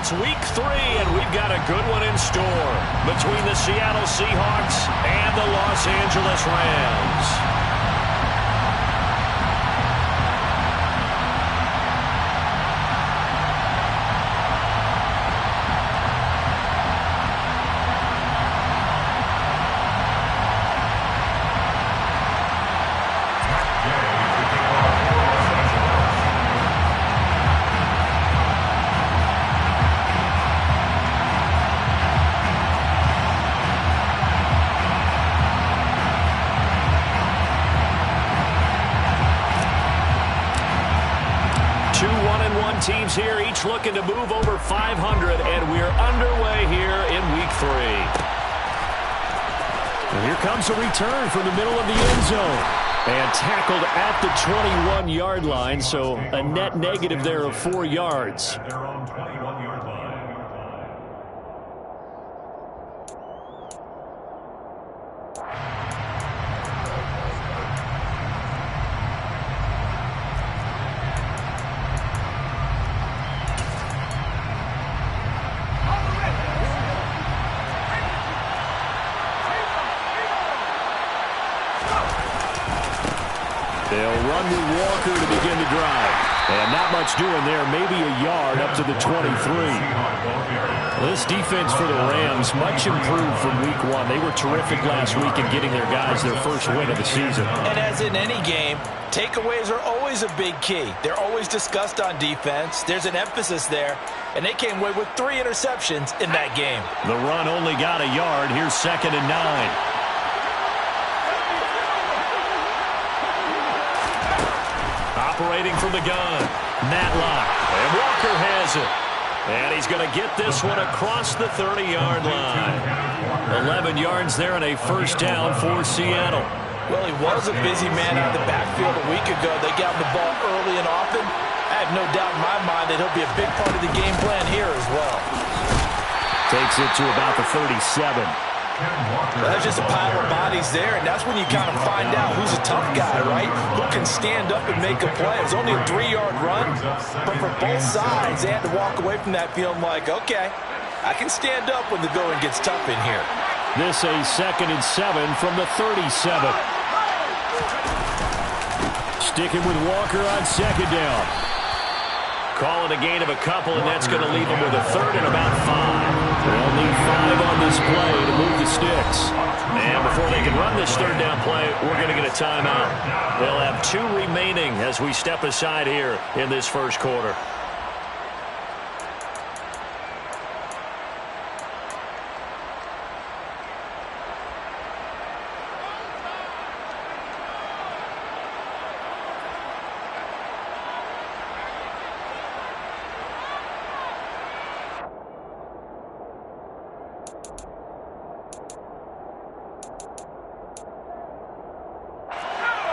It's week 3, and we've got a good one in store between the Seattle Seahawks and the Los Angeles Rams. Teams here, each looking to move over 500, and we're underway here in week 3. And here comes a return from the middle of the end zone. And tackled at the 21-yard line, so a net negative there of 4 yards. They'll run with Walker to begin the drive. And not much doing there, maybe a yard up to the 23. This defense for the Rams, much improved from week 1. They were terrific last week in getting their guys their first win of the season. And as in any game, takeaways are always a big key. They're always discussed on defense. There's an emphasis there. And they came away with 3 interceptions in that game. The run only got a yard. Here's 2nd and 9. Operating from the gun, Matlock, and Walker has it. And he's going to get this one across the 30-yard line. 11 yards there and a first down for Seattle. Well, he was a busy man out of the backfield a week ago. They got the ball early and often. I have no doubt in my mind that he'll be a big part of the game plan here as well. Takes it to about the 37. Well, that's just a pile of bodies there, and that's when you kind of find out who's a tough guy, right? Who can stand up and make a play. It was only a 3-yard run, but for both sides, they had to walk away from that feeling like, okay, I can stand up when the going gets tough in here. This a 2nd and 7 from the 37. Sticking with Walker on 2nd down. Calling a gain of a couple, and that's going to leave them with a 3rd and about 5. They'll need 5 on this play to move the sticks. And before they can run this 3rd down play, we're going to get a timeout. They'll have 2 remaining as we step aside here in this first quarter.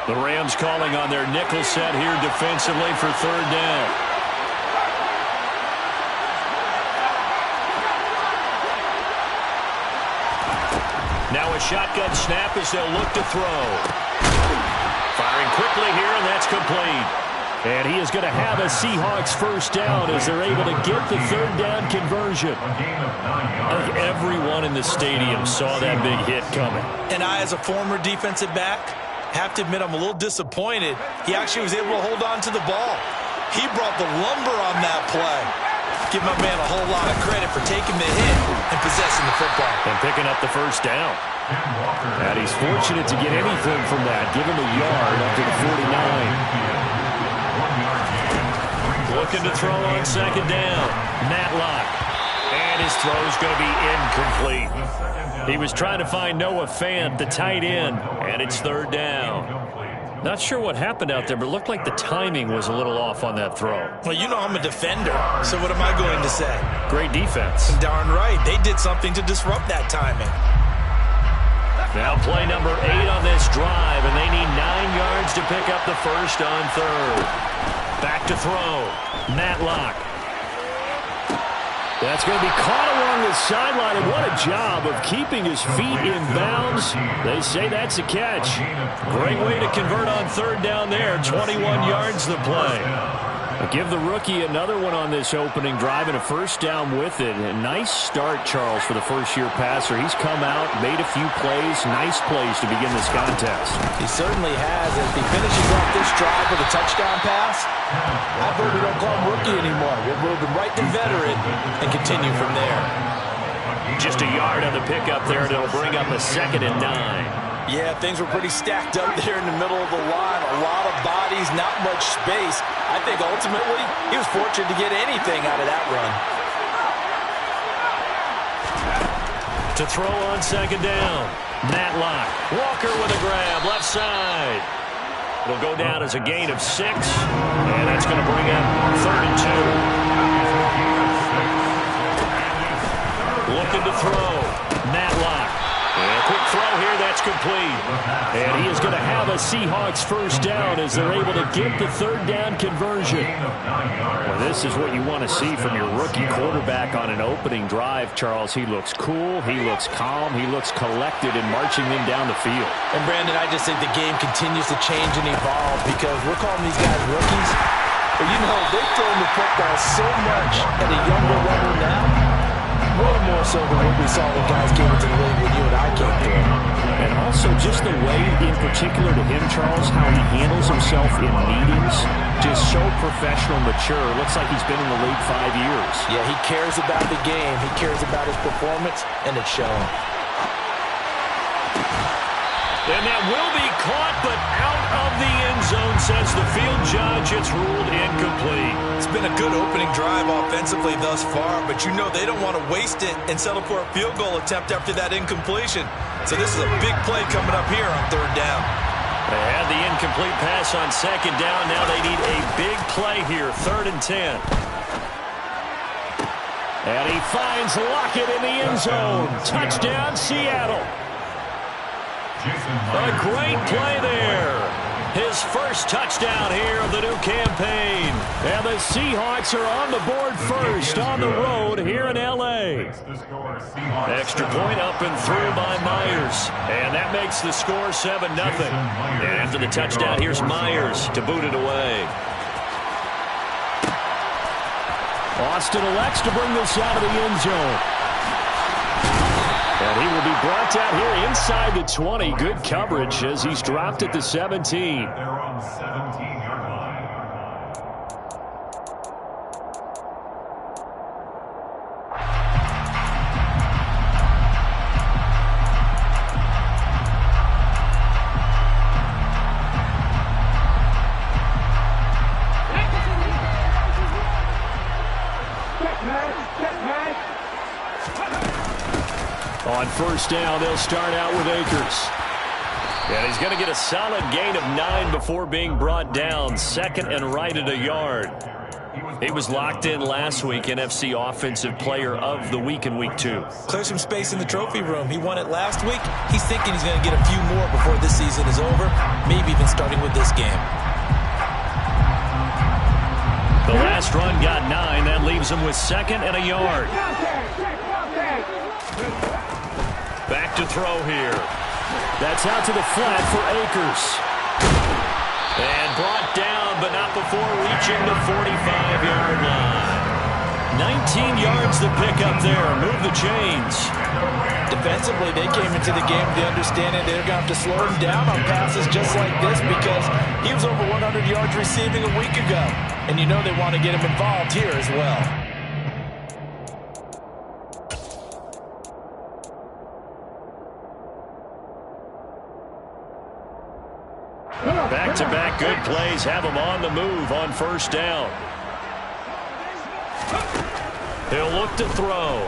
The Rams calling on their nickel set here defensively for 3rd down. Now a shotgun snap as they'll look to throw. Firing quickly here, and that's complete. And he is going to have a Seahawks first down as they're able to get the 3rd down conversion. I think everyone in the stadium saw that big hit coming. And I, as a former defensive back, have to admit I'm a little disappointed. He actually was able to hold on to the ball. He brought the lumber on that play. Give my man a whole lot of credit for taking the hit and possessing the football. And picking up the first down. And he's fortunate to get anything from that. Give him a yard up to the 49. Looking to throw on 2nd down. Matlock. And his throw's going to be incomplete. He was trying to find Noah Fant, the tight end, and it's 3rd down. Not sure what happened out there, but it looked like the timing was a little off on that throw. Well, you know I'm a defender, so what am I going to say? Great defense. Darn right. They did something to disrupt that timing. Now play number 8 on this drive, and they need 9 yards to pick up the first on 3rd. Back to throw. Matlock. That's going to be caught along the sideline, and what a job of keeping his feet in bounds. They say that's a catch. Great way to convert on 3rd down there. 21 yards the play. Give the rookie another one on this opening drive and a first down with it. A nice start, Charles, for the first-year passer. He's come out, made a few plays, nice plays to begin this contest. He certainly has. As he finishes off this drive with a touchdown pass, I vote we don't call him rookie anymore. We'll move him right to veteran and continue from there. Just a yard on the pickup there, and it'll bring up a 2nd and 9. Yeah, things were pretty stacked up there in the middle of the line. A lot of bodies, not much space. I think ultimately he was fortunate to get anything out of that run. To throw on 2nd down. Matlock. Walker with a grab, left side. It'll go down as a gain of 6. And that's going to bring up 3rd and 2. Looking to throw. Matlock. And a quick throw here, that's complete. And he is going to have a Seahawks first down as they're able to get the 3rd down conversion. Well, this is what you want to see from your rookie quarterback on an opening drive, Charles. He looks cool, he looks calm, he looks collected in marching them down the field. And, Brandon, I just think the game continues to change and evolve because we're calling these guys rookies. But, you know, they've thrown the football so much at a younger level now. Way more so than what we saw when guys came into the league when you and I came through. And also just the way, in particular to him, Charles, how he handles himself in meetings, just so professional, mature. Looks like he's been in the league 5 years. Yeah, he cares about the game. He cares about his performance, and it's showing. And that will be caught, but out of the end zone, says the field judge. It's ruled incomplete. It's been a good opening drive offensively thus far, but you know they don't want to waste it and settle for a field goal attempt after that incompletion. So this is a big play coming up here on 3rd down. They had the incomplete pass on 2nd down. Now they need a big play here, 3rd and 10. And he finds Lockett in the end zone. Touchdown, Seattle. A great play there. His first touchdown here of the new campaign. And the Seahawks are on the board first on the road here in L.A. Extra point up and through by Myers. And that makes the score 7-0. And after the touchdown, here's Myers to boot it away. Austin elects to bring this out of the end zone. And he will be brought down here inside the 20. Good coverage as he's dropped at the 17. They're on the 17-yard line. On first down, they'll start out with Akers. And he's going to get a solid gain of 9 before being brought down. 2nd and right at a yard. He was locked in last week, NFC Offensive Player of the Week in Week 2. Clear some space in the trophy room. He won it last week. He's thinking he's going to get a few more before this season is over, maybe even starting with this game. The last run got 9. That leaves him with 2nd and a yard. Back to throw here. That's out to the flat for Akers. And brought down, but not before reaching the 45-yard line. 19 yards to pick up there. Move the chains. Defensively, they came into the game with the understanding they're going to have to slow him down on passes just like this because he was over 100 yards receiving a week ago. And you know they want to get him involved here as well. Back-to-back good plays have him on the move on first down. He'll look to throw.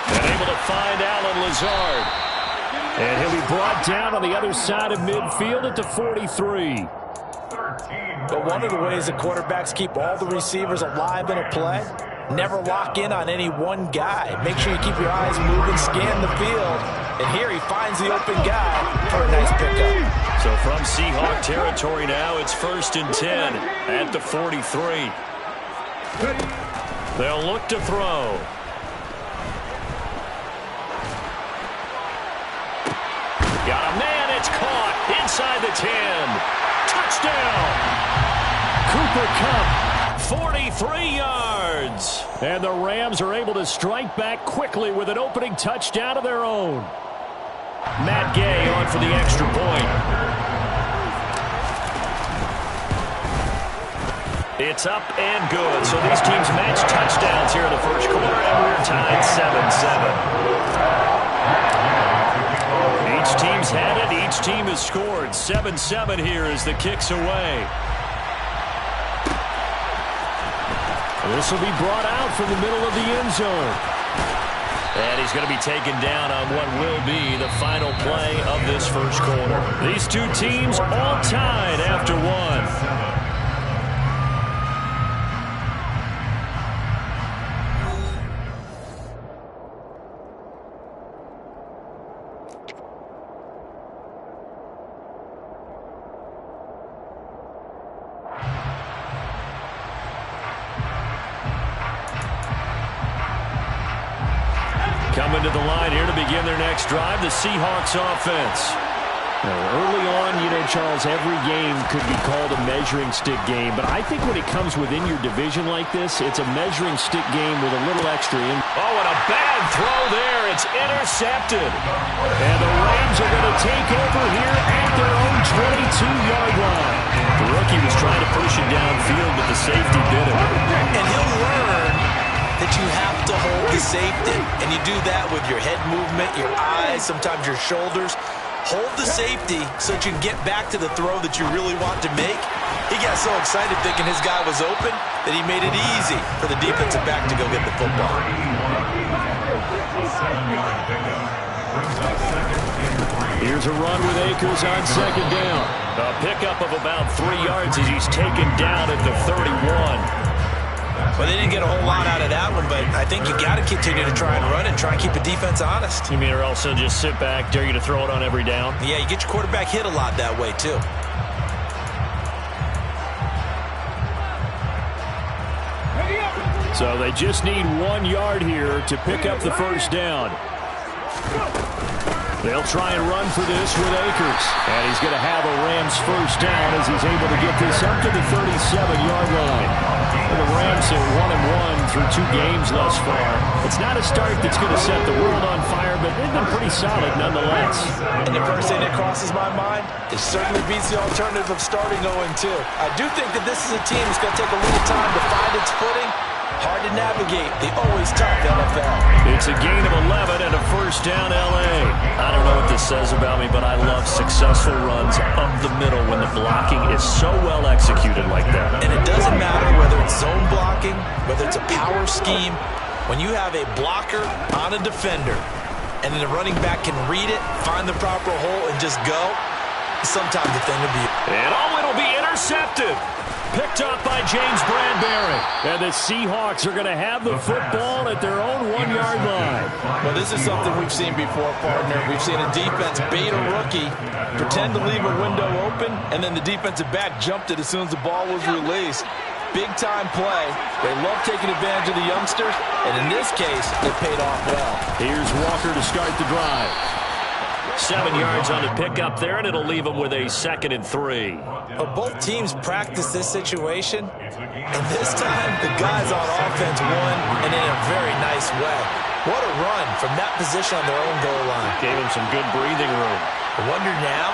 And able to find Allen Lazard. And he'll be brought down on the other side of midfield at the 43. But one of the ways the quarterbacks keep all the receivers alive in a play, never lock in on any one guy. Make sure you keep your eyes moving, scan the field. And here he finds the open guy for a nice pickup. So from Seahawk territory now, it's 1st and 10 at the 43. They'll look to throw. Got a man, it's caught inside the 10. Touchdown! Cooper Kupp, 43 yards. And the Rams are able to strike back quickly with an opening touchdown of their own. Matt Gay on for the extra point. It's up and good. So these teams match touchdowns here in the first quarter, and we're tied 7-7. Each team's had it. Each team has scored. 7-7 here as the kick's away. This will be brought out from the middle of the end zone. And he's going to be taken down on what will be the final play of this first quarter. These two teams all tied after one. Coming to the line here to begin their next drive, the Seahawks offense. Early on, Charles, every game could be called a measuring stick game, but I think when it comes within your division like this, it's a measuring stick game with a little extra in. Oh, and a bad throw there. It's intercepted. And the Rams are going to take over here at their own 22-yard line. The rookie was trying to push it downfield, but the safety did it. And he'll learn that you have to hold the safety, and you do that with your head movement, your eyes, sometimes your shoulders. Hold the safety so that you can get back to the throw that you really want to make. He got so excited thinking his guy was open that he made it easy for the defensive back to go get the football. Here's a run with Akers on second down. A pickup of about 3 yards as he's taken down at the 31. Well, they didn't get a whole lot out of that one, but I think you got to continue to try and run and try and keep the defense honest. You mean or else they'll just sit back, dare you to throw it on every down? Yeah, you get your quarterback hit a lot that way, too. So they just need 1 yard here to pick up the first down. They'll try and run for this with Akers. And he's going to have a Rams first down as he's able to get this up to the 37-yard line. And the Rams are 1-1 through 2 games thus far. It's not a start that's going to set the world on fire, but they've been pretty solid nonetheless. And the first thing that crosses my mind, it certainly beats the alternative of starting 0-2. I do think that this is a team that's going to take a little time to find its footing. Hard to navigate the always tough NFL. It's a gain of 11 and a first down L.A. I don't know what this says about me, but I love successful runs up the middle when the blocking is so well executed like that. And it doesn't matter whether it's zone blocking, whether it's a power scheme. When you have a blocker on a defender and then the running back can read it, find the proper hole, and just go, sometimes the thing will be. And it'll be intercepted. Picked up by James Bradbury. And the Seahawks are going to have the football at their own 1-yard line. Well, this is something we've seen before, partner. We've seen a defense bait a rookie, pretend to leave a window open, and then the defensive back jumped it as soon as the ball was released. Big-time play. They love taking advantage of the youngsters, and in this case, it paid off well. Here's Walker to start the drive. 7 yards on the pickup there, and it'll leave them with a 2nd and 3. Well, both teams practice this situation, and this time the guys on offense won, and in a very nice way. What a run from that position on their own goal line. Gave them some good breathing room. I wonder now,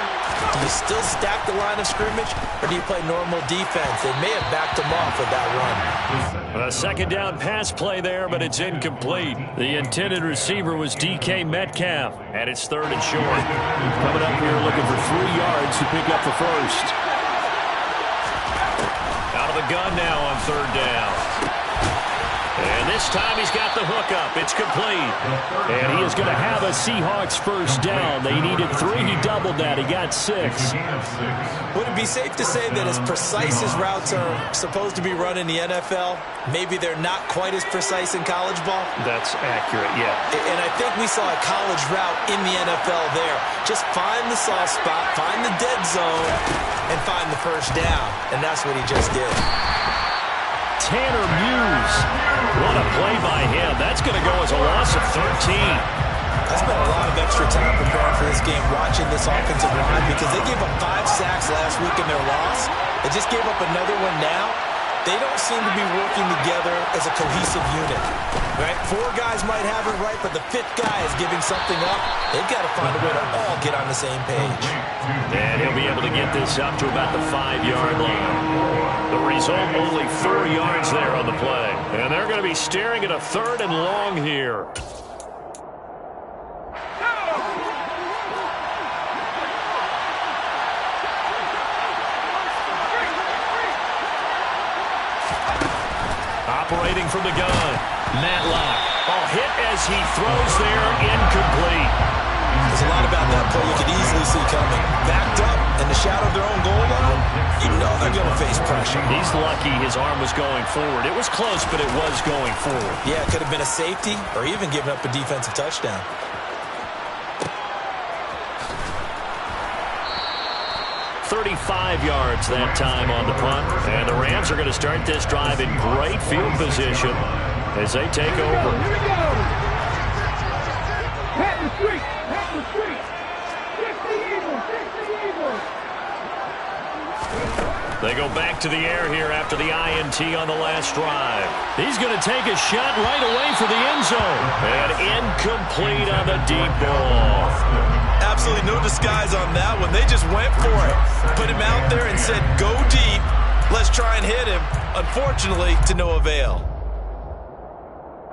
do you still stack the line of scrimmage, or do you play normal defense? They may have backed them off with that run. A second down pass play there, but it's incomplete. The intended receiver was DK Metcalf, and it's 3rd and short. Coming up here looking for 3 yards to pick up the first. Out of the gun now on 3rd down. And this time he's got the hookup. It's complete. And he is going to have a Seahawks first down. They needed 3. He doubled that. He got 6. Would it be safe to say that as precise as routes are supposed to be run in the NFL, maybe they're not quite as precise in college ball? That's accurate, yeah. And I think we saw a college route in the NFL there. Just find the soft spot, find the dead zone, and find the first down. And that's what he just did. Tanner Muse. What a play by him. That's going to go as a loss of 13. I spent a lot of extra time preparing for this game watching this offensive line because they gave up 5 sacks last week in their loss. They just gave up another one now. They don't seem to be working together as a cohesive unit. Right? 4 guys might have it right, but the 5th guy is giving something up. They've got to find a way to all get on the same page. And he'll be able to get this up to about the 5-yard line. The result, only 4 yards there on the play. And they're going to be staring at a 3rd and long here. Operating from the gun, Matlock. Oh, hit as he throws there, incomplete. There's a lot about that play you could easily see coming. Backed up in the shadow of their own goal line, you know they're going to face pressure. He's lucky his arm was going forward. It was close, but it was going forward. Yeah, it could have been a safety or even given up a defensive touchdown. .35 yards that time on the punt. And the Rams are going to start this drive in great field position as they take over. They go back to the air here after the INT on the last drive. He's going to take a shot right away for the end zone. And incomplete on the deep ball. Absolutely no disguise on that one. They just went for it. Put him out there and said, go deep. Let's try and hit him. Unfortunately, to no avail.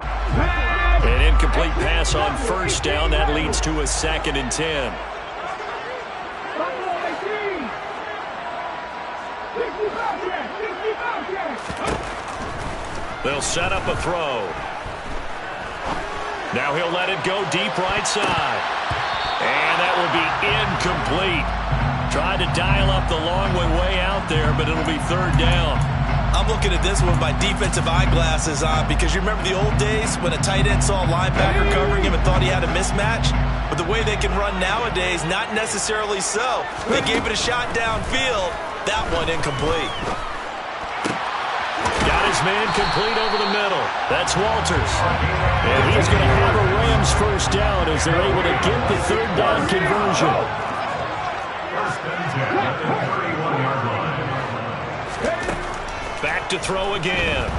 An incomplete pass on first down. That leads to a 2nd and 10. They'll set up a throw. Now he'll let it go deep right side. And that will be incomplete. Tried to dial up the long way out there, but it'll be 3rd down. I'm looking at this one with my defensive eyeglasses on because you remember the old days when a tight end saw a linebacker covering him and thought he had a mismatch? But the way they can run nowadays, not necessarily so. They gave it a shot downfield. That one incomplete. Got his man complete over the middle. That's Walters. And he's going to have a Rams first down as they're able to get the 3rd down conversion. Back to throw again.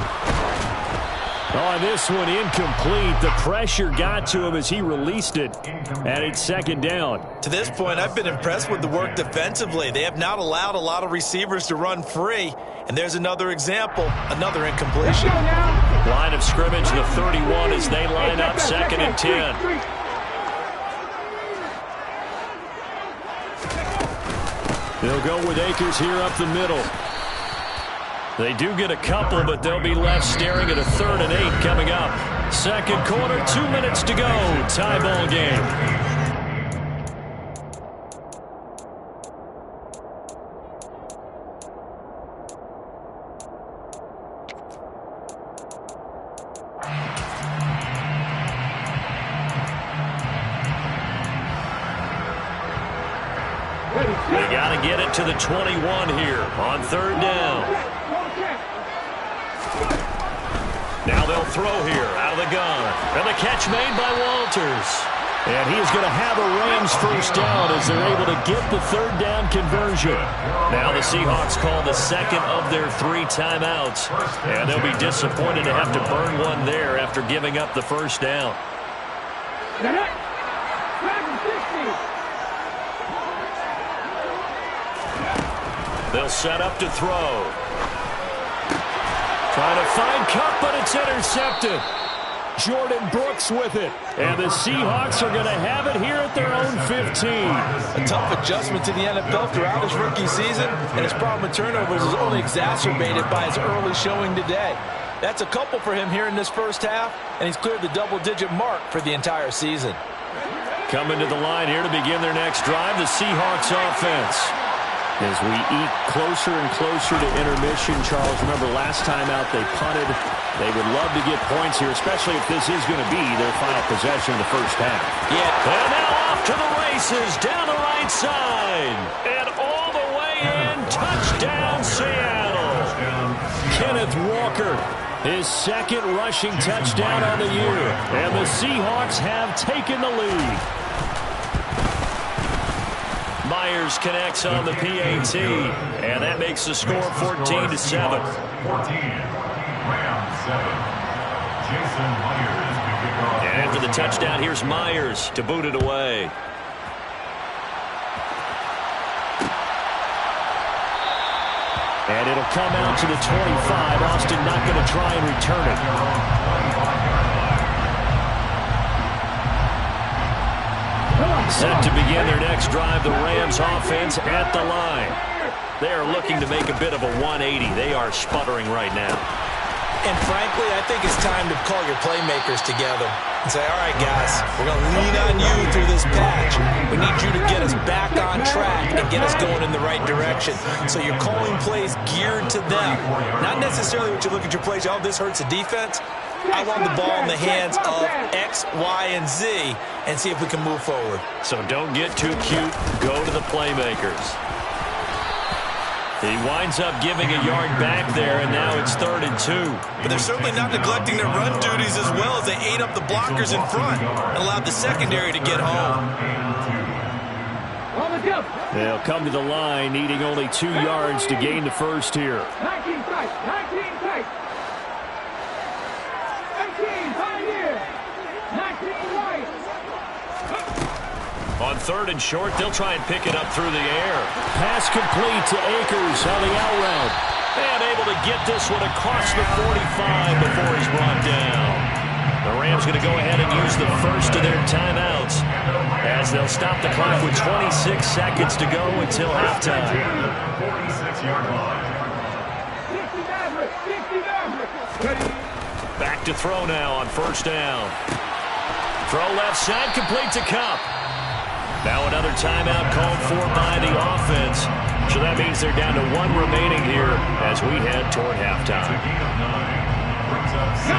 On this one, incomplete. The pressure got to him as he released it. And it's 2nd down. To this point, I've been impressed with the work defensively. They have not allowed a lot of receivers to run free. And there's another example, another incompletion. Line of scrimmage, the 31 as they line up 2nd and 10. They'll go with Akers here up the middle. They do get a couple, but they'll be left staring at a 3rd and 8 coming up. 2nd quarter, 2 minutes to go. Tie ball game. They got to get it to the 21 here on 3rd down. Now they'll throw here out of the gun. And the catch made by Walters. And he's going to have a Rams first down as they're able to get the 3rd down conversion. Now the Seahawks call the 2nd of their 3 timeouts. And they'll be disappointed to have to burn one there after giving up the first down. They'll set up to throw. Trying to find Cup, but it's intercepted. Jordan Brooks with it. And the Seahawks are going to have it here at their own 15. A tough adjustment to the NFL throughout his rookie season, and his problem with turnovers is only exacerbated by his early showing today. That's a couple for him here in this first half, and he's cleared the double-digit mark for the entire season. Coming to the line here to begin their next drive, the Seahawks offense. As we eat closer and closer to intermission, Charles, remember last time out they punted. They would love to get points here, especially if this is going to be their final possession in the first half. Yeah. And now off to the races, down the right side. And all the way in, touchdown Seattle. Kenneth Walker. His second rushing touchdown on the year. And the Seahawks have taken the lead. Myers connects on the PAT, and that makes the score 14-7. 14. Rams 7. Jason Myers. And after the touchdown, here's Myers to boot it away. And it'll come out to the 25. Austin not going to try and return it. Set to begin their next drive, the Rams offense at the line. They are looking to make a bit of a 180. They are sputtering right now. And frankly, I think it's time to call your playmakers together and say, all right, guys, we're going to lean on you through this patch. We need you to get us back on track and get us going in the right direction. So you're calling plays geared to them. Not necessarily what you look at your plays, oh, this hurts the defense. I want the ball in the hands of X, Y, and Z and see if we can move forward. So don't get too cute. Go to the playmakers. He winds up giving a yard back there, and now it's 3rd and 2. But they're certainly not neglecting their run duties as well as they ate up the blockers in front and allowed the secondary to get home. They'll come to the line, needing only 2 yards to gain the first here. 19 tight, 19 tight. 19 right here. 19 right. On 3rd and short, they'll try and pick it up through the air. Pass complete to Akers on the out route. And able to get this one across the 45 before he's brought down. The Rams going to go ahead and use the first of their timeouts as they'll stop the clock with 26 seconds to go until halftime. 46-yard line. Back to throw now on 1st down. Throw left side, complete to Kupp. Now another timeout called for by the offense. So that means they're down to 1 remaining here as we head toward halftime. A gain of 9. Brings up 17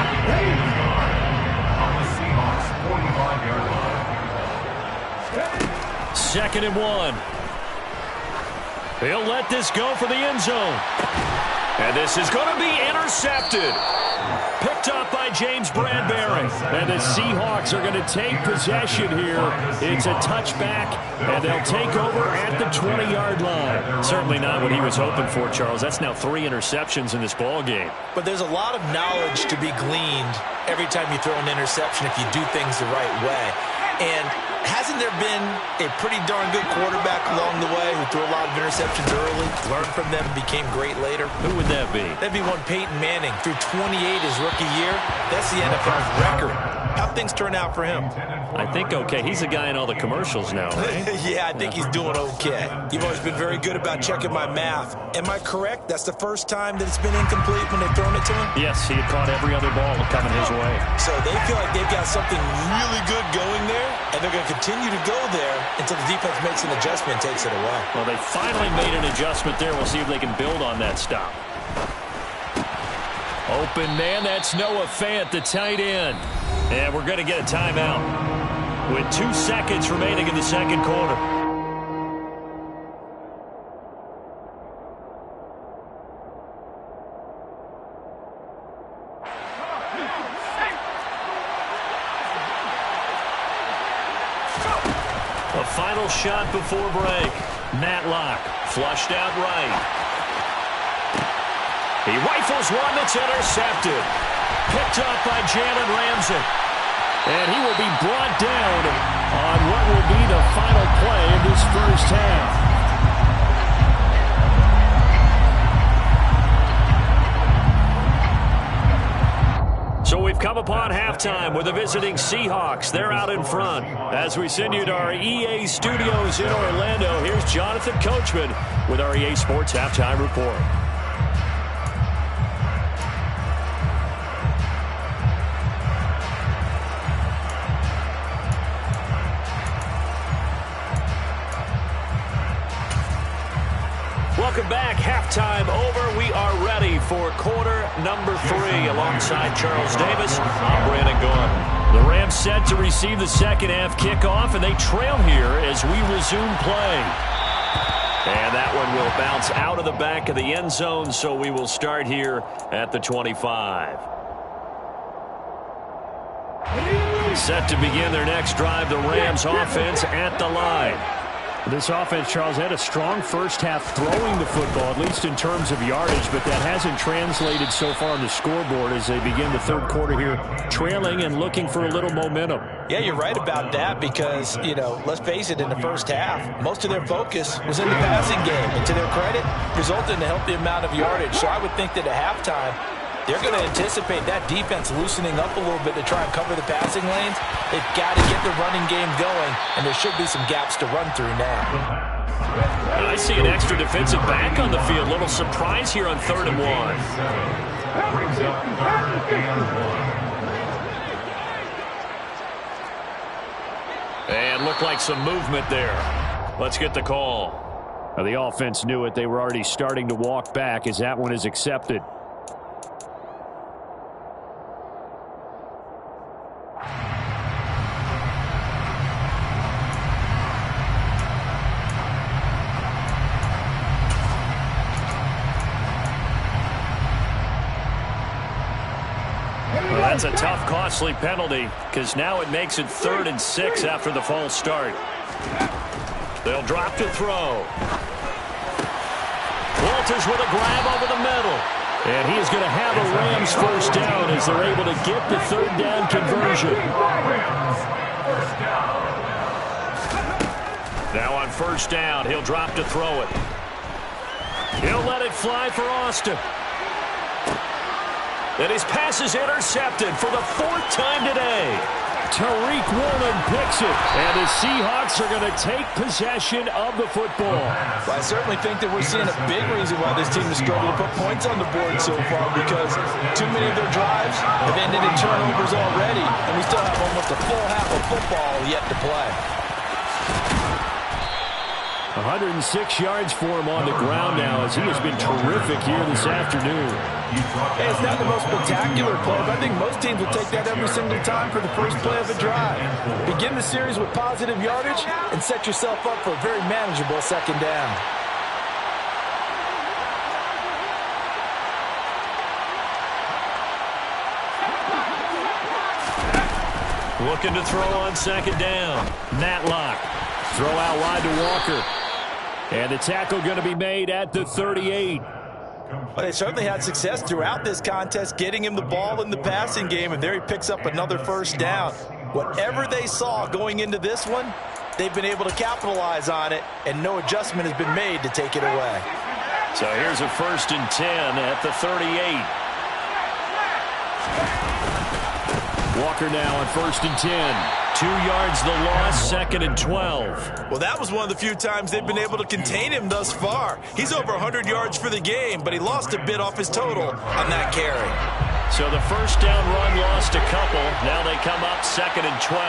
on the Seahawks 45-yard line. 2nd and 1. He'll let this go for the end zone. And this is going to be intercepted. Picked up by James Bradbury. And the Seahawks are going to take possession here. It's a touchback, and they'll take over at the 20-yard line. Certainly not what he was hoping for, Charles. That's now 3 interceptions in this ball game. But there's a lot of knowledge to be gleaned every time you throw an interception if you do things the right way. And hasn't there been a pretty darn good quarterback along the way who threw a lot of interceptions early, learned from them, became great later? Who would that be? That'd be one Peyton Manning. Threw 28 his rookie year. That's the NFL's record. How'd things turn out for him? I think okay. He's a guy in all the commercials now, right? Yeah, I think he's doing okay. You've always been very good about checking my math. Am I correct? That's the first time that it's been incomplete when they've thrown it to him? Yes, he had caught every other ball coming his way. So they feel like they've got something really good going there, and they're going to continue to go there until the defense makes an adjustment and takes it away. Well, they finally made an adjustment there. We'll see if they can build on that stop. Open man, that's Noah Fant, the tight end. And we're going to get a timeout with 2 seconds remaining in the second quarter. A final shot before break. Matlock flushed out right. He rifles one that's intercepted. Picked up by Jalen Ramsey. And he will be brought down on what will be the final play of this first half. So we've come upon halftime with the visiting Seahawks. They're out in front. As we send you to our EA studios in Orlando, here's Jonathan Coachman with our EA Sports Halftime Report. Welcome back. Halftime over. We are ready for quarter number 3. Alongside Charles Davis, I'm Brandon Gordon. The Rams set to receive the second half kickoff, and they trail here as we resume play. And that one will bounce out of the back of the end zone, so we will start here at the 25. Set to begin their next drive, the Rams offense at the line. This offense, Charles, had a strong first half throwing the football, at least in terms of yardage, but that hasn't translated so far on the scoreboard as they begin the third quarter here, trailing and looking for a little momentum. Yeah, you're right about that because, you know, let's face it, in the first half, most of their focus was in the passing game. And to their credit, resulted in a healthy amount of yardage. So I would think that at halftime, they're going to anticipate that defense loosening up a little bit to try and cover the passing lanes. They've got to get the running game going, and there should be some gaps to run through now. I see an extra defensive back on the field. Little surprise here on 3rd and 1. Brings up 3rd and 1. And looked like some movement there. Let's get the call. Now, the offense knew it. They were already starting to walk back as that one is accepted. Well, that's a tough, costly penalty because now it makes it 3rd and 6 after the false start. They'll drop to throw. Walters with a grab over the middle. And he is going to have a Rams first down as they're able to get the 3rd down conversion. Now on 1st down, he'll drop to throw it. He'll let it fly for Austin. And his pass is intercepted for the 4th time today. Tariq Woolen picks it, and the Seahawks are going to take possession of the football. Well, I certainly think that we're seeing a big reason why this team has struggled to put points on the board so far because too many of their drives have ended in turnovers already, and we still have almost a full half of football yet to play. 106 yards for him on the ground now as he has been terrific here this afternoon. Hey, it's not the most spectacular play, but I think most teams will take that every single time for the first play of a drive. Begin the series with positive yardage and set yourself up for a very manageable 2nd down. Looking to throw on 2nd down. Matlock. Throw out wide to Walker. And the tackle going to be made at the 38. Well, they certainly had success throughout this contest, getting him the ball in the passing game, and there he picks up another 1st down. Whatever they saw going into this one, they've been able to capitalize on it, and no adjustment has been made to take it away. So here's a 1st and 10 at the 38. Walker now on 1st and 10. 2 yards the loss, 2nd and 12. Well, that was one of the few times they've been able to contain him thus far. He's over 100 yards for the game, but he lost a bit off his total on that carry. So the 1st down run lost a couple. Now they come up 2nd and 12.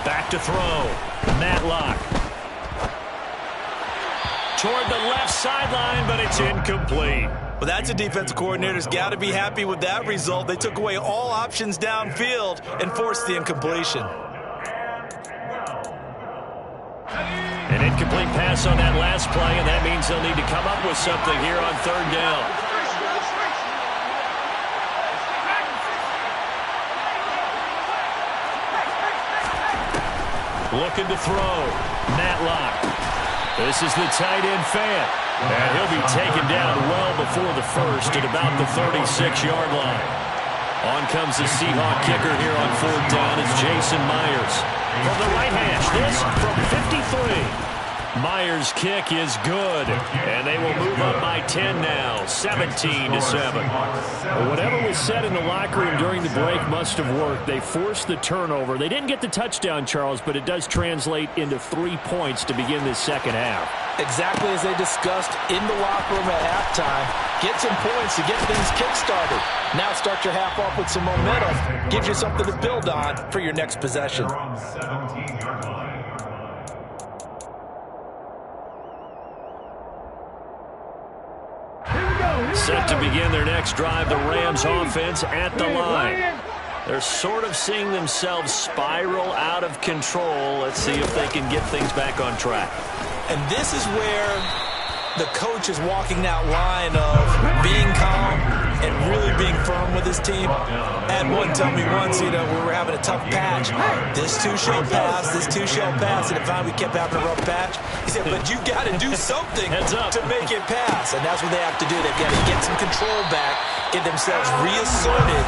Back to throw. Matlock. Toward the left sideline, but it's incomplete. Well, that's a defensive coordinator's got to be happy with that result. They took away all options downfield and forced the incompletion. An incomplete pass on that last play, and that means they'll need to come up with something here on 3rd down. Looking to throw. Matlock. This is the tight end Fant. And he'll be taken down well before the 1st at about the 36-yard line. On comes the Seahawk kicker here on 4th down. It's Jason Myers. From the right hash, this from 53. Myers' kick is good, and they will move up by 10 now, 17-7. Well, whatever was said in the locker room during the break must have worked. They forced the turnover. They didn't get the touchdown, Charles, but it does translate into 3 points to begin this 2nd half. Exactly as they discussed in the locker room at halftime. Get some points to get things kick-started. Now start your half off with some momentum. Gives you something to build on for your next possession. Set to begin their next drive, the Rams offense at the line. They're sort of seeing themselves spiral out of control. Let's see if they can get things back on track. And this is where the coach is walking that line of being calm, and really being firm with his team. Had one tell me once, we were having a tough patch. This too shall pass, this too shall pass. And finally we kept having a rough patch. He said, but you got to do something to make it pass. And that's what they have to do. They've got to get some control back, get themselves reasserted,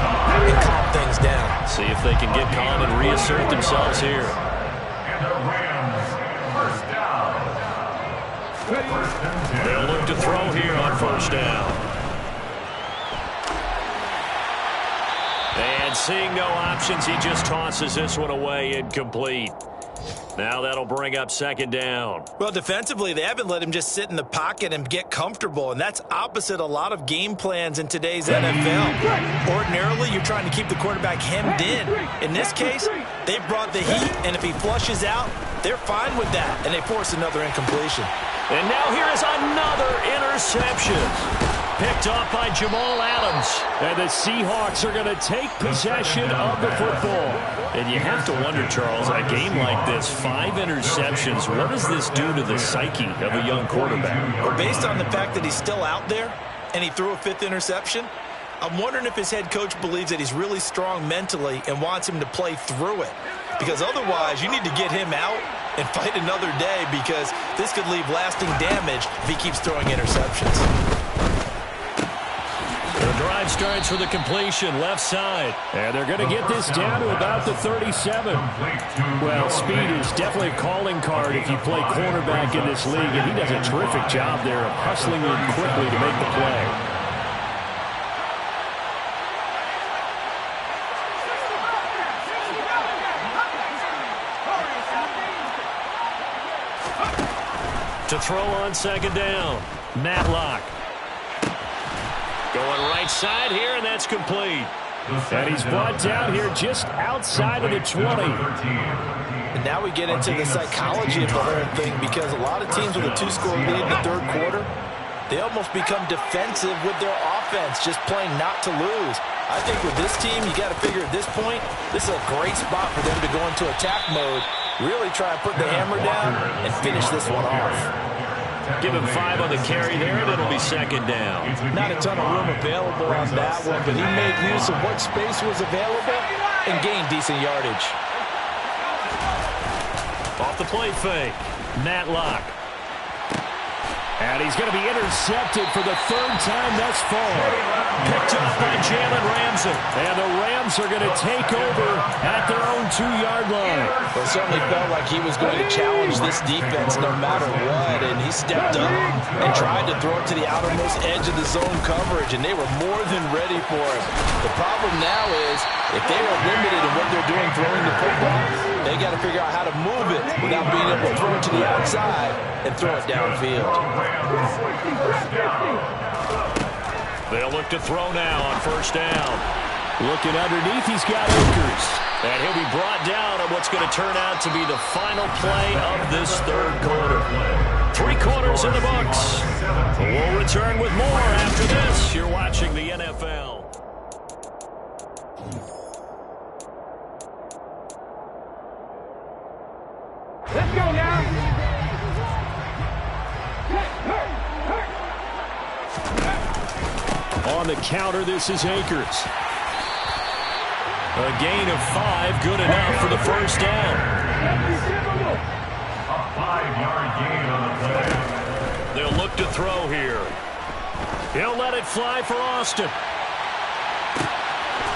and calm things down. See if they can get calm and reassert themselves here. And the Rams, first down. They'll look to throw here on first down. And seeing no options, he just tosses this one away, incomplete. Now that'll bring up second down. Well, defensively, they haven't let him just sit in the pocket and get comfortable, and that's opposite a lot of game plans in today's NFL. Ordinarily, you're trying to keep the quarterback hemmed in. In this case, they brought the heat, and if he flushes out, they're fine with that, and they force another incompletion. And now here is another interception. Picked off by Jamal Adams. And the Seahawks are going to take possession of the football. And you have to wonder, Charles, in a game like this, 5 interceptions, what does this do to the psyche of a young quarterback? Well, based on the fact that he's still out there and he threw a 5th interception, I'm wondering if his head coach believes that he's really strong mentally and wants him to play through it. Because otherwise, you need to get him out and fight another day, because this could leave lasting damage if he keeps throwing interceptions. The drive starts with a completion, left side. And they're going to get this down to about the 37. Well, speed is definitely a calling card if you play cornerback in this league, and he does a terrific job there of hustling in quickly to make the play. To throw on second down, Matlock. Going right side here, and that's complete. And he's brought down here just outside of the 20. And now we get into the psychology of the whole thing, because a lot of teams with a 2-score lead in the third quarter, they almost become defensive with their offense, just playing not to lose. I think with this team, you got to figure at this point, this is a great spot for them to go into attack mode, really try and put the hammer down and finish this one off. Give him 5 on the carry there, and it'll be second down. Not a ton of room available on that one, but he made use of what space was available and gained decent yardage. Off the play fake, Matlock. And he's going to be intercepted for the 3rd time thus far. Picked up by Jalen Ramsey. And the Rams are going to take over at their own 2-yard line. Well, it certainly felt like he was going to challenge this defense no matter what, and he stepped up and tried to throw it to the outermost edge of the zone coverage, and they were more than ready for it. The problem now is, if they are limited in what they're doing throwing the football, they got to figure out how to move it without being able to throw it to the outside and throw it downfield. They'll look to throw now on first down. Looking underneath, he's got Akers. And he'll be brought down on what's going to turn out to be the final play of this third quarter. 3 quarters in the books. We'll return with more after this. You're watching the NFL. Let's go now. On the counter, this is Akers. A gain of 5, good enough for the first down. A 5-yard gain on the play. They'll look to throw here. He'll let it fly for Austin.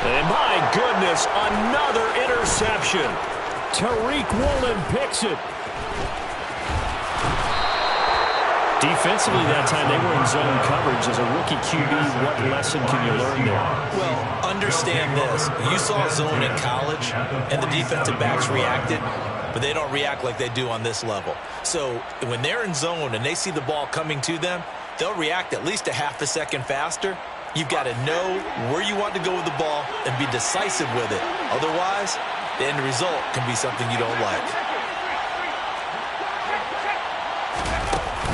And my goodness, another interception. Tariq Woolen picks it. Defensively that time, they were in zone coverage. As a rookie QB, what lesson can you learn there? Well, understand this. You saw zone in college, and the defensive backs reacted, but they don't react like they do on this level. So when they're in zone and they see the ball coming to them, they'll react at least a half a second faster. You've got to know where you want to go with the ball and be decisive with it. Otherwise, the end result can be something you don't like.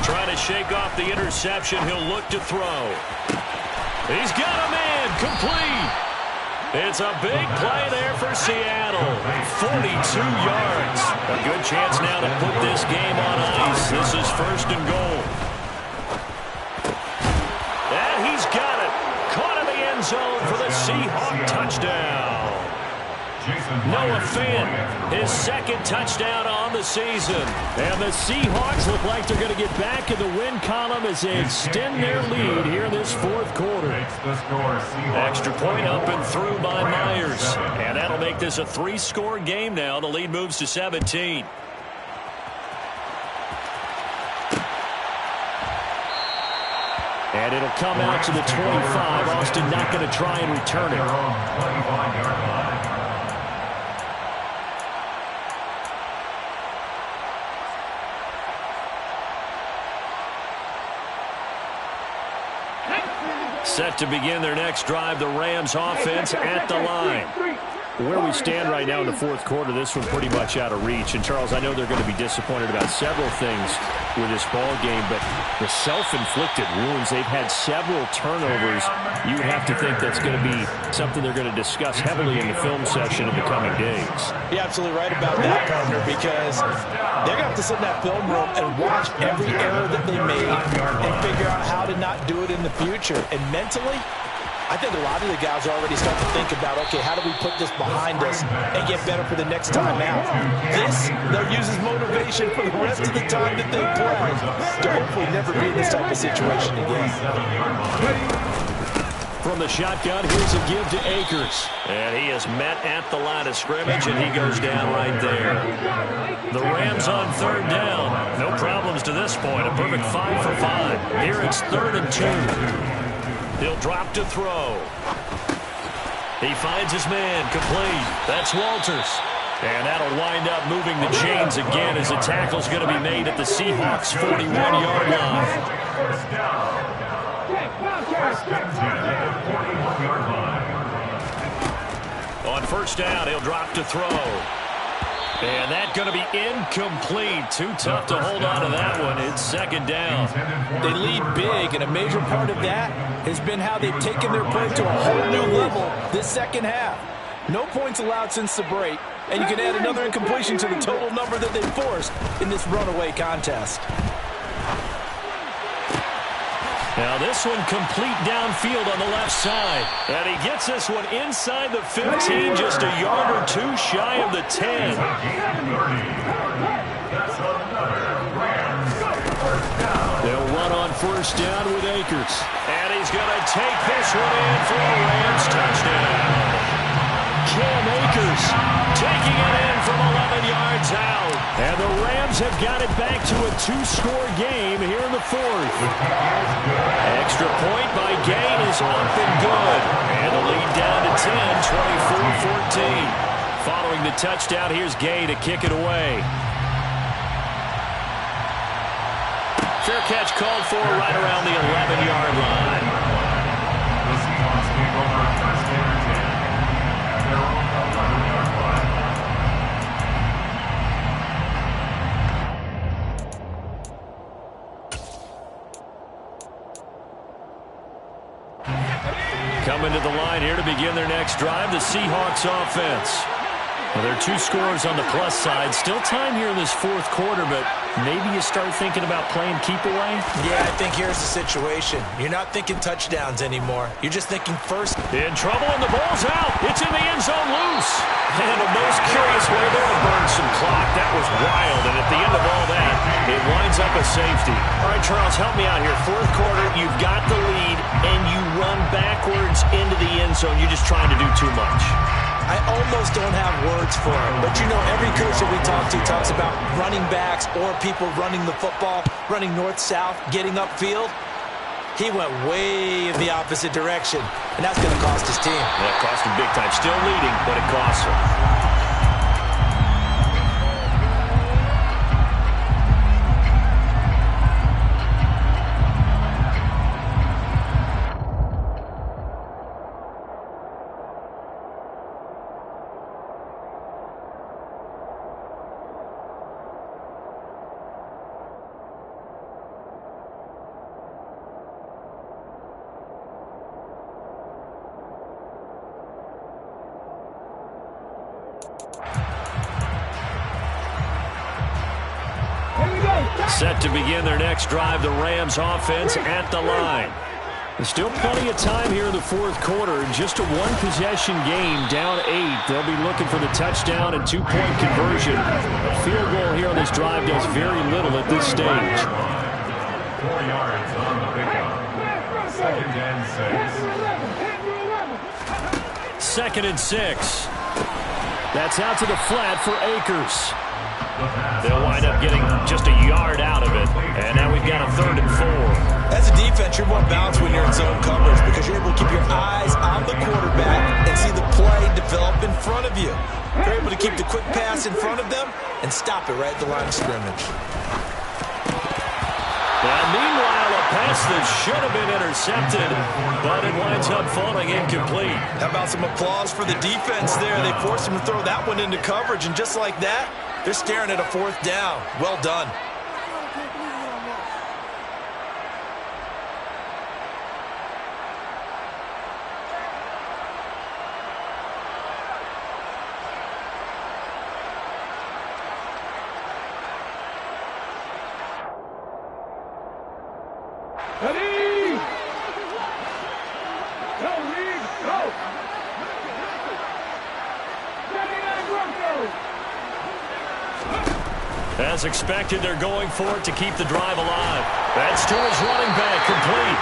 Trying to shake off the interception. He'll look to throw. He's got a man complete. It's a big play there for Seattle. 42 yards. A good chance now to put this game on ice. This is first and goal. And he's got it. Caught in the end Touchdown. Noah Fant, his second touchdown on the season. And the Seahawks look like they're going to get back in the win column as they extend their lead here in this fourth quarter. Extra point up and through by Myers. And that'll make this a 3-score game now. The lead moves to 17. And it'll come out to the 25. Austin not going to try and return it. Set to begin their next drive, the Rams offense at the line. Where we stand right now in the fourth quarter, this one pretty much out of reach. And, Charles, I know they're going to be disappointed about several things with this ball game, but the self-inflicted wounds, they've had several turnovers. You would have to think that's going to be something they're going to discuss heavily in the film session in the coming days. You're absolutely right about that, partner, because they're going to have to sit in that film room and watch every error that they made and figure out how to not do it in the future. And mentally, I think a lot of the guys already start to think about, okay, how do we put this behind us and get better for the next time out? This, they'll use as motivation for the rest of the time that they play to hopefully never be in this type of situation again. From the shotgun, here's a give to Akers. And he is met at the line of scrimmage, and he goes down right there. The Rams on third down. No problems to this point. A perfect 5 for 5. Here it's 3rd and 2. He'll drop to throw. He finds his man, complete. That's Walters. And that'll wind up moving the chains again as the tackle's going to be made at the Seahawks' 41-yard line. On first down, he'll drop to throw. And that's going to be incomplete. Too tough to hold on to that one. It's 2nd down. They lead big, and a major part of that has been how they've taken their play to a whole new level this second half. No points allowed since the break, and you can add another incompletion to the total number that they forced in this runaway contest. Now this one complete downfield on the left side. And he gets this one inside the 15, just a yard or two shy of the 10. They'll run on first down with Akers. And he's going to take this one in for a Rams touchdown. Cam Akers taking it in from 11 yards out. And the Rams have got it back to a 2-score game here in the fourth. Extra point by Gain is up and good. And the lead down to 10, 24-14. Following the touchdown, here's Gay to kick it away. Fair catch called for right around the 11-yard line. The Seahawks take over 1st and 10 at their own 11-yard line. Coming to the line here to begin their next drive, the Seahawks offense. Well, there are 2 scores on the plus side. Still time here in this fourth quarter, but maybe you start thinking about playing keep away? Yeah, I think here's the situation. You're not thinking touchdowns anymore. You're just thinking first. In trouble, and the ball's out. It's in the end zone loose. And the most curious way there to burn some clock. That was wild, and at the end of all that, it winds up a safety. All right, Charles, help me out here. Fourth quarter, you've got the lead, and you run backwards into the end zone. You're just trying to do too much. I almost don't have words for it. But, you know, every coach that we talk to talks about running backs or people running the football, running north-south, getting upfield. He went way in the opposite direction, and that's going to cost his team. That cost him big time. Still leading, but it cost him. Set to begin their next drive, the Rams offense at the line. There's still plenty of time here in the fourth quarter. Just a one-possession game, down 8. They'll be looking for the touchdown and two-point conversion. A field goal here on this drive does very little at this stage. 4 yards on the pickup. 2nd and 6. 2nd and 6. That's out to the flat for Akers. They'll wind up getting just a yard out of it. And now we've got a 3rd and 4. As a defense, you're more balanced when you're in zone coverage because you're able to keep your eyes on the quarterback and see the play develop in front of you. You're able to keep the quick pass in front of them and stop it right at the line of scrimmage. And meanwhile, a pass that should have been intercepted, but it winds up falling incomplete. How about some applause for the defense there? They forced him to throw that one into coverage, and just like that, they're staring at a 4th down. Well done. Ready? Go, Reed, go! As expected, they're going for it to keep the drive alive. That's to his running back, complete.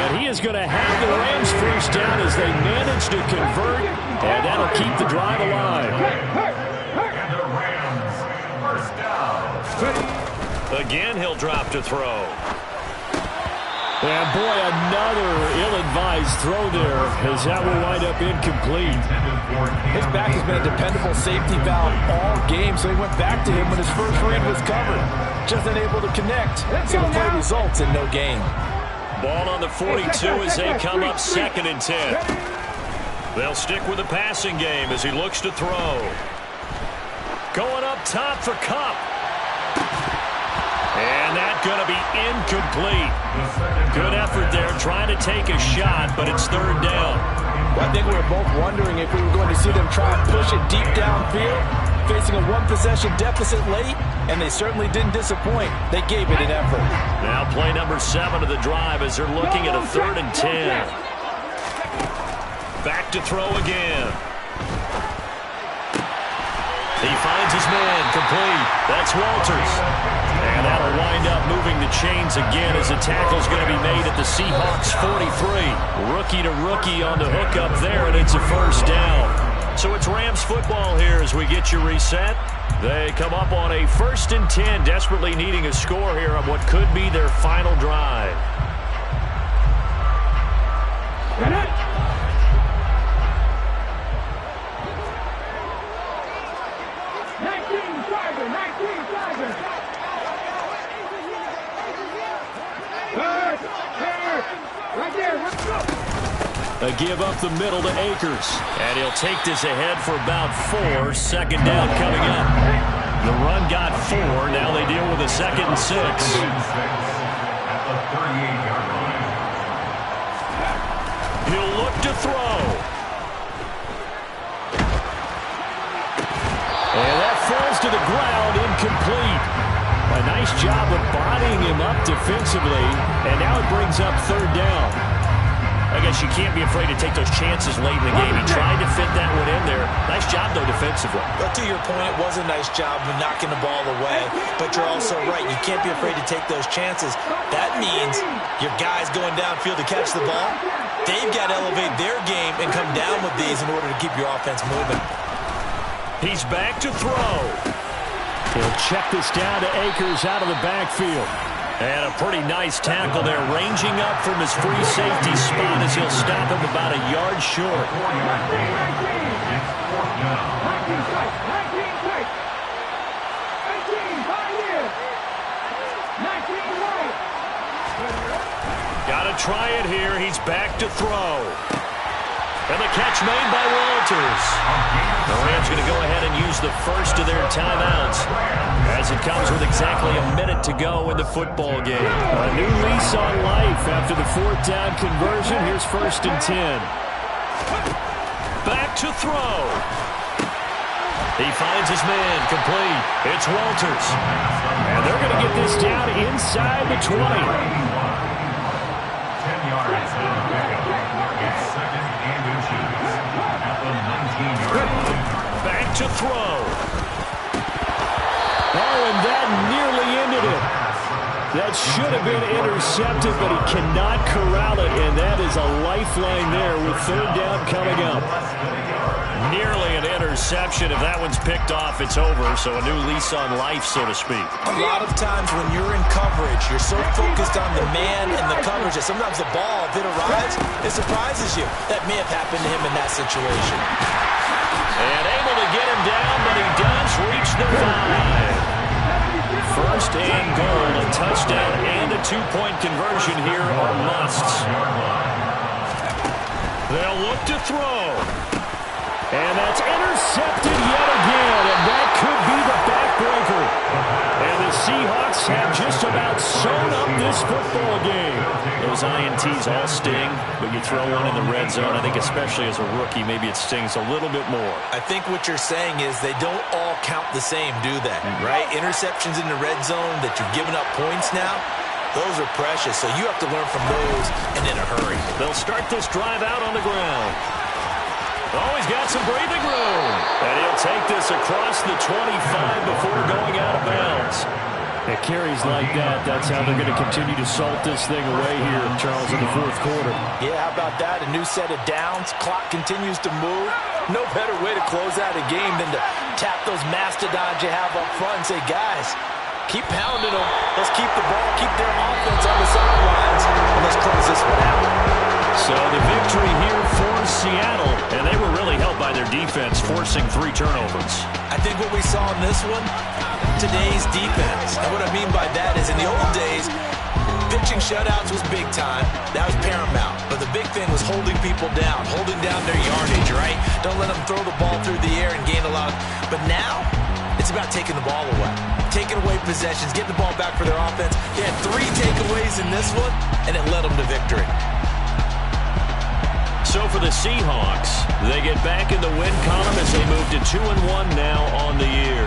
And he is going to have the Rams first down as they manage to convert, and that'll keep the drive alive. And the Rams first down. Again, he'll drop to throw. And boy, another ill-advised throw there, as that will wind up incomplete. His back has been a dependable safety valve all game, so he went back to him when his first read was covered. Just unable to connect, so the play results in no gain. Ball on the 42 as they come up 2nd and 10. They'll stick with the passing game as he looks to throw. Going up top for Kupp. And that's going to be incomplete. Good effort there, trying to take a shot, but it's 3rd down. Well, I think we were both wondering if we were going to see them try and push it deep downfield, facing a one-possession deficit late, and they certainly didn't disappoint. They gave it an effort. Now play number 7 of the drive as they're looking at a 3rd and 10. Back to throw again. He finds his man, complete. That's Walters. And that'll wind up moving the chains again as the tackle's going to be made at the Seahawks 43. Rookie to rookie on the hook up there, and it's a first down. So it's Rams football here as we get you reset. They come up on a 1st and 10, desperately needing a score here on what could be their final drive. A give up the middle to Akers. And he'll take this ahead for about 4. 2nd down coming up. The run got 4. Now they deal with a 2nd and 6. At the 38-yard line. He'll look to throw. And that falls to the ground, incomplete. A nice job of bodying him up defensively. And now it brings up 3rd down. I guess you can't be afraid to take those chances late in the game. He tried to fit that one in there. Nice job, though, defensively. But to your point, it was a nice job of knocking the ball away. But you're also right. You can't be afraid to take those chances. That means your guys going downfield to catch the ball, they've got to elevate their game and come down with these in order to keep your offense moving. He's back to throw. He'll check this down to Akers out of the backfield. And a pretty nice tackle there, ranging up from his free safety spot as he'll stop him about a yard short. Got to try it here. He's back to throw. And the catch made by Walters. The Rams going to go ahead and use the first of their timeouts as it comes with exactly a minute to go in the football game. A new lease on life after the 4th down conversion. Here's 1st and 10. Back to throw. He finds his man, complete. It's Walters. And they're going to get this down inside the 20. 10 yards. to throw. Oh, and that nearly ended it. That should have been intercepted, but he cannot corral it, and that is a lifeline there with third down coming up. Nearly an interception. If that one's picked off, it's over, so a new lease on life, so to speak. A lot of times when you're in coverage, you're so focused on the man and the coverage that sometimes the ball, if it arrives, it surprises you. That may have happened to him in that situation. And able to get him down, but he does reach the 5. First and goal, a touchdown and a 2-point conversion here are musts. They'll look to throw. And that's intercepted yet again, and that could be the backbreaker. And the Seahawks have just about sewn up this football game. Those INTs all sting, but you throw one in the red zone, I think especially as a rookie, maybe it stings a little bit more. I think what you're saying is they don't all count the same, do they? Right? Interceptions in the red zone that you've given up points now, those are precious, so you have to learn from those and in a hurry. They'll start this drive out on the ground. Oh, he's got some breathing room. And he'll take this across the 25 before going out of bounds. It carries like that. That's how they're going to continue to salt this thing away here, Charles, in the fourth quarter. Yeah, how about that? A new set of downs. Clock continues to move. No better way to close out a game than to tap those mastodons you have up front and say, guys, keep pounding them. Let's keep the ball, keep their offense on the sidelines, and let's close this one out. So the victory here for Seattle, and they were really helped by their defense, forcing 3 turnovers. I think what we saw in this one, today's defense. And what I mean by that is in the old days, pitching shutouts was big time. That was paramount. But the big thing was holding people down, holding down their yardage, right? Don't let them throw the ball through the air and gain a lot. But now, it's about taking the ball away. Taking away possessions, getting the ball back for their offense. They had 3 takeaways in this one, and it led them to victory. So for the Seahawks, they get back in the win column as they move to 2-1 now on the year.